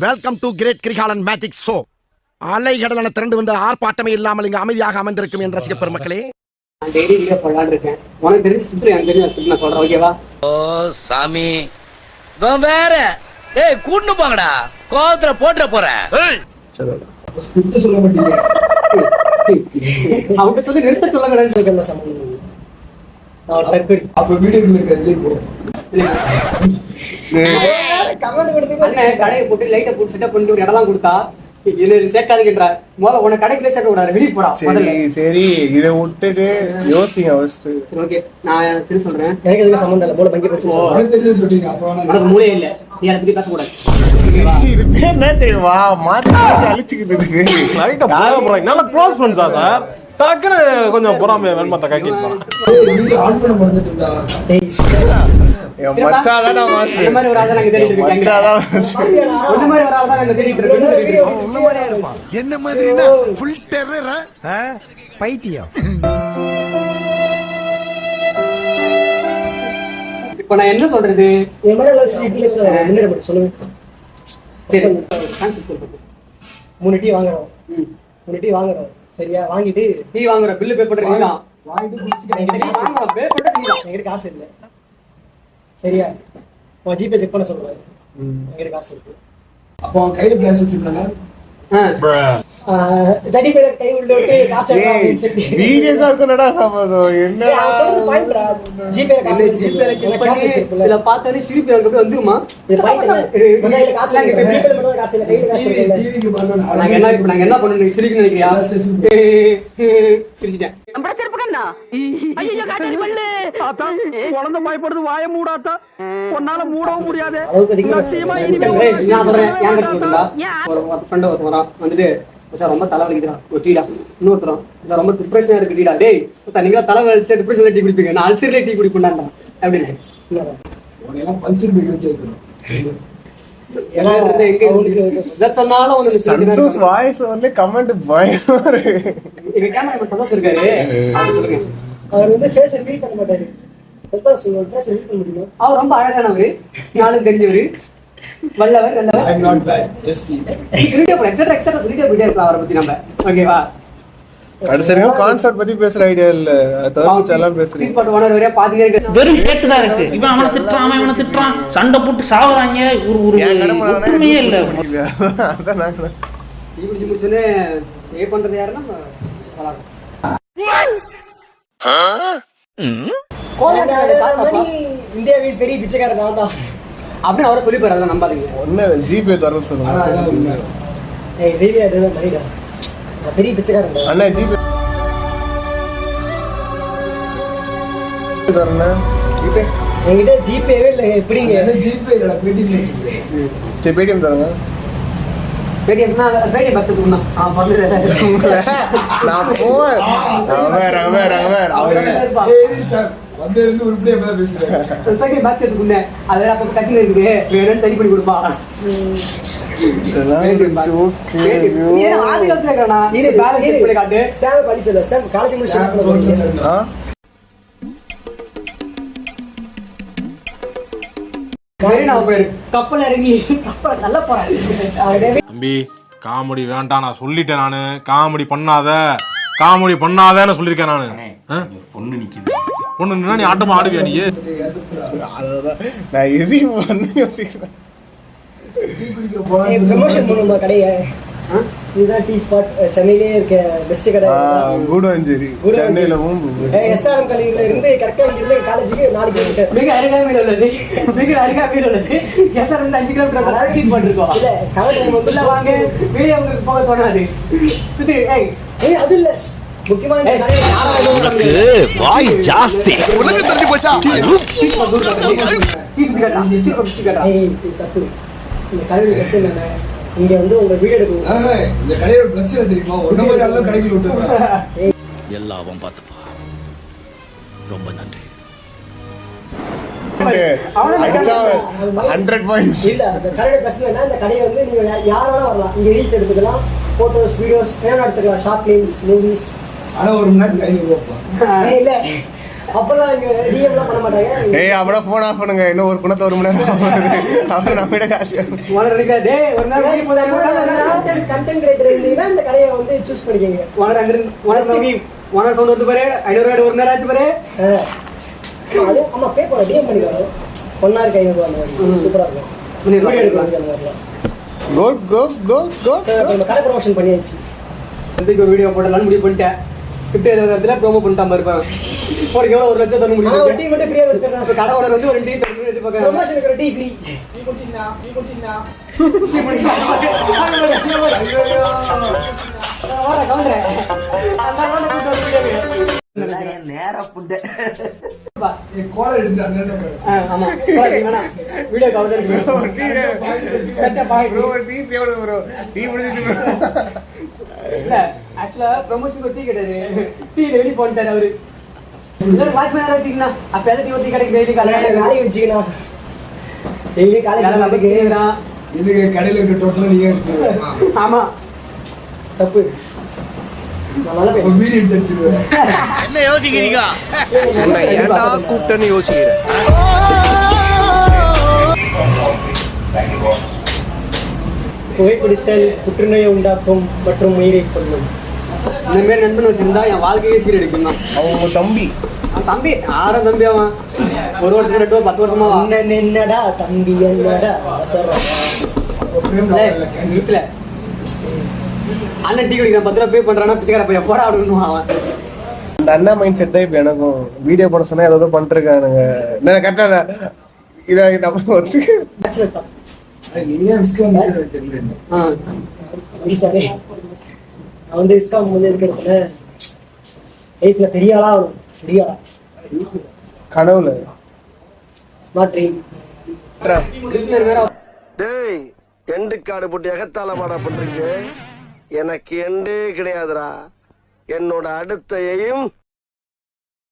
Welcome to great Kirikalan magic show. அலைகடலான திரண்டு வந்து ஆர்ப்பாட்டமே இல்லாமல் இங்கு அமைதியாக அமர்ந்திருக்கும் என் ரசிக பெருமக்களே. நான் டெய்லி வீடியோ போடலான்னு இருக்கேன். உனக்கு தெரிஞ்ச ஸ்கிரிப்ட் எனக்கு தெரிஞ்ச ஸ்கிரிப்ட் நான் சொல்றேன், ஓகேவா? ஓ சாமி வேற ஏய் கூட்டு போங்கடா, கோவத்துல போட்டுற போறேன். ஸ்கிரிப்ட் சொல்ல மாட்டீங்க. அவங்க சொல்லி நிறுத்த சொல்ல வேண்டாம்னு சொல்றேன். சம்பந்தம் அப்ப வீடியோக்குள்ள இருக்க கடையை போட்டு லைட்டை போட்டு செட்டப் பண்ணிட்டு ஒரு இடம்லாம் கொடுத்தா இதுல சேர்க்காதுங்கன்றா. முதல்ல உன கடைக்குள்ளே சேர்க்க கூடாது, வெளியே போடா. சரி இதை விட்டுட்டு யோசிங்க ஃபர்ஸ்ட். சரி ஓகே, நான் திரும்ப சொல்றேன். எனக்கு எதுவும் சம்பந்தம் இல்லை. போல பங்கி பிரச்சனை உனக்கு மூளையே இல்லை, நீ அதை பத்தி பேசக்கூடாது. இது பேர் என்ன தெரியுமா? மாத்தி அழிச்சுக்கிட்டு இருக்கு. நல்லா க்ளோஸ் பண்ணிட்டா சார். டக்குன்னு கொஞ்சம் பொறாமையா வெண்மத்தை காட்டிட்டு மச்சாதானா மாசு. இந்த மாதிரி ஒரு ஆள் தான் நாங்க தேடிட்டு இருக்கோம். மச்சாதான் இந்த மாதிரி ஒரு ஆள் தான் நாங்க தேடிட்டு இருக்கோம். என்ன மாதிரினா ஃபுல் டெரரா பைத்தியம். இப்போ நான் என்ன சொல்றது? என் மேல வச்சு என்ன பண்ணி சொல்லுங்க. சரி 3 டீ வாங்குறோம். 3 டீ வாங்குறோம். சரியா? வாங்கிட்டு டீ வாங்குற பில்லு பே பண்றது நீதான். என்கிட்ட காசு இல்லை. சரியா? உன் ஜிபே செக் பண்ண சொல்லுவாரு. என்கிட்ட காசு இருக்கு. அப்போ அவன் கையில கேஷ் வச்சிருக்காங்க. ஜடி பேர கை உள்ள விட்டு காசு வீடியோ கால் பண்ணடா சம்பதம். என்ன பாயிண்ட்ரா? ஜிபே காசு ஜிபேல செக் பண்ணி இல்ல பார்த்தானே சிரிப்பு எனக்கு வந்துருமா? இது பாயிண்ட் என்ன? கையில காசு இல்ல. ஜிபேல மட்டும் காசு இல்ல. கையில காசு இல்ல. டிவிக்கு பண்ணனும். நாங்க என்ன பண்ணனும்? நீ சிரிக்கணும் நினைக்கிறியா? சிரிச்சிட்டேன். நம்மள திருப்பக்கண்ணா ஐயோ காட்டடி பல்லு ஆத்தா குழந்தை பயப்படுது, வாயை மூடாத்தா. உன்னால மூடவும் முடியாது. நிச்சயமா இனிமே நான் சொல்றேன், ஏன் சொல்றா? ஒரு ஃப்ரெண்ட் வரான் வந்துட்டு மச்சான் ரொம்ப தலை வலிக்குதுடா, ஒரு டீடா. இன்னொருத்தரம் மச்சான் ரொம்ப டிப்ரெஷனா இருக்கு, டீடா. டேய் நீங்களா தலை வலிச்சு டிப்ரெஷன்ல டீ குடிப்பீங்க, நான் அல்சர்ல டீ குடிப்பேன்டா. அப்படி இருக்கு. உனக்கு பல்சர் பீக் வச்சிருக்கணும். சந்தோஷ் வாய்ஸ் வரல கமெண்ட் பயமா இருக்கு. எங்க கேமரா சந்தோஷ் இருக்காரு, சொல்லுங்க. அவர் வந்து ஃபேஸ் ரிவீல் பண்ண மாட்டாரு. சந்தோஷ் ஃபேஸ் ரிவீல் பண்ண முடியுமா? அவர் ரொம்ப அழகானவரு, நானும் தெரிஞ்சவரு, வல்லவர், நல்லவர். ஐ அம் நாட் பேட், ஜஸ்ட் சொல்லிட்டே போறேன். எக்ஸட்ரா சொல்லிட்டே போயிட்டே இருக்கலாம் அவரை பத்தி நம்ம, ஓகேவா? கடைசியா கான்செப்ட் பத்தி பேசுற ஐடியா இல்ல, தவிர்த்து எல்லாம் பேசுறீங்க. ஸ்பாட் ஓனர் வரையா பாதிங்க இருக்கு. வெறும் ஹேட் தான் இருக்கு. இவன் அவனை திட்டுறான், அவன் இவனை திட்டுறான், சண்டை போட்டு சாவுறாங்க. ஒரு ஒற்றுமையே இல்ல. அதான் நாங்க டீ குடிச்சு முடிச்சோன்னே பே பண்றது யாருன்னா இந்தியாவில் பெரிய பிச்சைக்காரன் நான் தான் அப்படின்னு அவரை சொல்லி போறாங்க, நம்பாதீங்க. ஒண்ணு ஜிபே தர சொல்லுங்க. ஏய் ரீலியா டேனா மரிடா, நான் பெரிய பிச்சைக்காரன் அண்ணா. ஜிபே தரனா? ஜிபே என்கிட்ட ஜிபேவே இல்லை. எப்படிங்க? ஜிபே இல்ல, பேடிஎம் இருக்கு. சரி பேடிஎம் தரங்க. பேடிஎம்னா பேடிஎம் பட்ஜெட் பண்ணா நான் போறேன். அவரு சார் வந்து இருந்து உருப்படியா எப்பதான் பேசுறேன். பேடிஎம் பட்ஜெட் பண்ணே அத அப்ப கட்டில இருக்குது, வேணும்னு சரி பண்ணி கொடுப்பா. நீ என்ன ஆதி காலத்துல இருக்கறனா? நீ பேலன்ஸ் செக் பண்ணி காட்டு. சாம் படிச்சல, சாம் காலேஜ் முடிச்சு போறீங்க. கப்பல் இறங்கி கப்பல் தள்ள போறாரு. தம்பி காமெடி வேண்டாம், நான் சொல்லிட்டேன். நானு காமெடி பண்ணாதேன்னு சொல்லியிருக்கேன் நானு. பொண்ணு நிக்குது, பொண்ணு நின்னா நீ ஆட்டமா ஆடுவியா நீ? அதான் நான் எதையும் வந்து யோசிக்கிறேன். ப்ரமோஷன் பண்ணுமா கடையை? இதுதான் டீ ஸ்பாட், சென்னையிலே இருக்க பெஸ்ட் கடை. கூடவஞ்சேரி சென்னையில எஸ்ஆர்எம் கல்லூரியில இருந்து கரெக்டா இருந்து காலேஜுக்கு 4 கிலோமீட்டர். மிக அருகாமையில் உள்ளது எஸ்ஆர்எம் 5 கிலோமீட்டர். அதாவது டீ ஸ்பாட் இருக்கும். இல்ல கலெக்டர் உள்ள வாங்க, வெளியே உங்களுக்கு போக தோணாது. சுத்தி ஏய் அது இல்ல முக்கியமான வாய் ஜாஸ்தி உலக தள்ளி போச்சா. தப்பு. இந்த கல்லூரி பஸ் என்ன, இங்க வந்து உங்க வீடு எடுக்கணும். இந்த கடையோட பிளஸ் தெரியுமா? ஒண்ணு மாதிரி எல்லாம் கடைக்கு விட்டுறாங்க. எல்லாவும் பார்த்துப்பா. ரொம்ப நன்றி. அடிச்சா 100 பாயிண்ட்ஸ். இல்ல அந்த கல்லூரி பஸ் என்ன, இந்த கடையை வந்து நீங்க யார் வேணா வரலாம். இங்க ரீல்ஸ் எடுத்துக்கலாம், போட்டோஸ் வீடியோஸ் வேணா எடுத்துக்கலாம், ஷார்ட் ஃபிலிம்ஸ், மூவிஸ். ஆனா ஒரு மணி நேரத்துக்கு 500 ரூபாய். இல்ல அப்பெல்லாம் இங்க டிஎம்லாம் பண்ண மாட்டாங்க. ஏய் அவனா போன் ஆஃப் பண்ணுங்க, இன்னும் ஒரு குணத்துல 1 மணி நேரம் அப்புறம் நம்மகிட்ட காசு. ஓனர் நினைக்கிறா டேய் ஒரு நேரம் வெளிய போறாரு கண்டென்ட் கிரியேட்டர் இருந்தீங்கன்னா இந்த கடையை வந்து சூஸ் பண்ணிக்கங்க. ஓனர் அங்க ஓனர் சவுண்ட் வந்து பாரு 500 ரூபாய் ஒரு நேரம் ஆச்சு பாரு. அது ஆமா பே பண்ண டிஎம் பண்ணிக்கலாம். 1 hour 500 அந்த மாதிரி சூப்பரா இருக்கும். பண்ணிரலாம். எடுக்கலாம். கோ சார் நம்ம கடை ப்ரமோஷன் பண்ணியாச்சு. இதுக்கு ஒரு வீடியோ போடலாம்னு முடிவு பண்ணிட்டேன். ஸ்கிரிப்ட் எழுதுற இடத்துல ப்ரோமோ பண்ணிட்டாம இருப்பேன். போறதுக்கு எவ்வளவு 1 லட்சம் தர முடியும்? ஒரு டீ மட்டும் ஃப்ரீயா கொடுத்துறேன். இப்ப கடை ஓனர் வந்து ஒரு டீ தரணும் எதிர்பார்க்கறேன். ப்ரமோஷனுக்கு ஒரு டீ ஃப்ரீ. வர கவுண்டர். அந்த ஓனர் கூட்டி வந்து நேரா புண்ட கோலை எடுத்து அந்த ஆமா வேணா வீடியோ கவுண்டர் இல்ல ஆக்சுவலா ப்ரமோஷன் ஒரு டீ கேட்டாரு. டீ ரெடி பண்ணிட்டாரு அவரு. இன்னொரு வாட்ச்மேன் வச்சிக்கனா அப்ப எல்லாம் டீ ஊத்தி கடைக்கு டெய்லி காலையில வேலையை வச்சுக்கணும். டெய்லி காலேஜ் நமக்கு இதுக்கு கடையில இருக்க டோட்டலா நீங்க எடுத்துருவீங்க. ஆமா தப்பு. நல்லா ஒரு வீடியோ எடுத்து வச்சிருவேன். என்ன யோசிக்கிறீங்க? உன்னை ஏன்டா கூப்பிட்டேன்னு யோசிக்கிறேன். புகைப்பிடித்தல் புற்றுநோயை உண்டாக்கும் மற்றும் உயிரை கொல்லும். இந்த மாதிரி நண்பன் வச்சிருந்தா என் வாழ்க்கையே சீரடிக்கும் தான். அவங்க தம்பி அவன் தம்பி 6 தம்பி அவன் 1 வருஷம் 2 10 வருஷமா என்னடா தம்பி என்னடா அவசரம். ஒரு ஃப்ரேம் வீட்டுல அண்ணன் டீ குடிக்கிறான் 10 ரூபா பே பண்றானா பிச்சைக்கார பையன் போடா அப்படின்னு அவன். அந்த அண்ணா மைண்ட் செட் தான் இப்ப எனக்கும். வீடியோ போட சொன்னா ஏதோ பண்ணிருக்கானுங்க. நான் கரெக்டா இதை நம்ம ஒத்துக்க பேச்சுலர் தான். நீங்க விஸ்காம் தெரியல. சரி நான் வந்து விஸ்காம் வந்து இருக்கிறதுல லைஃப்ல பெரிய ஆளா ஆகணும். பெரிய ஆளா கனவுல ஸ்மார்ட் ட்ரீம். டேய் எண்டு காடு போட்டு எகத்தால மாடா பண்றீங்க. எனக்கு எண்டே கிடையாதுடா. என்னோட அடுத்த எய்ம்